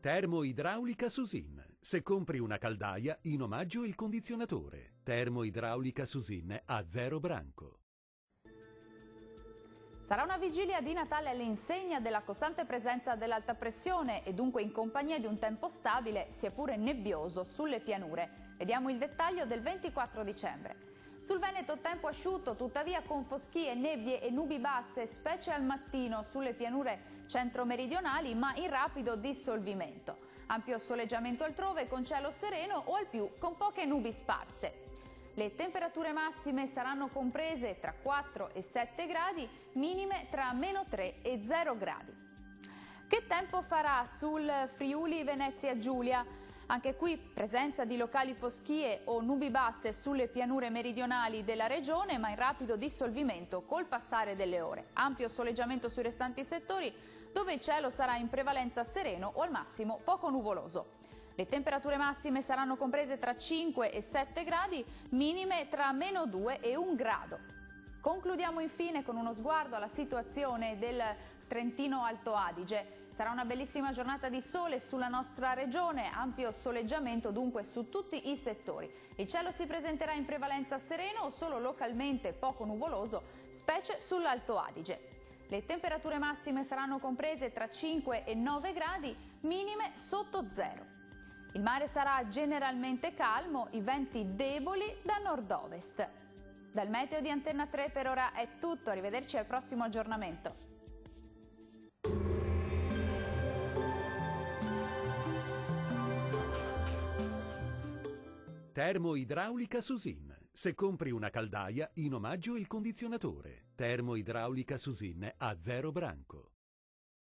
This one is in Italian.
Termoidraulica Susin. Se compri una caldaia, in omaggio il condizionatore. Termoidraulica Susin a 0 branco. Sarà una vigilia di Natale all'insegna della costante presenza dell'alta pressione e dunque in compagnia di un tempo stabile, sia pure nebbioso, sulle pianure. Vediamo il dettaglio del 24 dicembre. Sul Veneto tempo asciutto, tuttavia con foschie, nebbie e nubi basse, specie al mattino sulle pianure centro-meridionali, ma in rapido dissolvimento. Ampio soleggiamento altrove con cielo sereno o al più con poche nubi sparse. Le temperature massime saranno comprese tra 4 e 7 gradi, minime tra -3 e 0 gradi. Che tempo farà sul Friuli Venezia Giulia? Anche qui presenza di locali foschie o nubi basse sulle pianure meridionali della regione, ma in rapido dissolvimento col passare delle ore. Ampio soleggiamento sui restanti settori, dove il cielo sarà in prevalenza sereno o al massimo poco nuvoloso. Le temperature massime saranno comprese tra 5 e 7 gradi, minime tra -2 e 1 grado. Concludiamo infine con uno sguardo alla situazione del Trentino Alto Adige. Sarà una bellissima giornata di sole sulla nostra regione, ampio soleggiamento dunque su tutti i settori. Il cielo si presenterà in prevalenza sereno o solo localmente poco nuvoloso, specie sull'Alto Adige. Le temperature massime saranno comprese tra 5 e 9 gradi, minime sotto zero. Il mare sarà generalmente calmo, i venti deboli da nord-ovest. Dal meteo di Antenna 3 per ora è tutto, arrivederci al prossimo aggiornamento. Termoidraulica Susin. Se compri una caldaia, in omaggio il condizionatore. Termoidraulica Susin a 0 branco.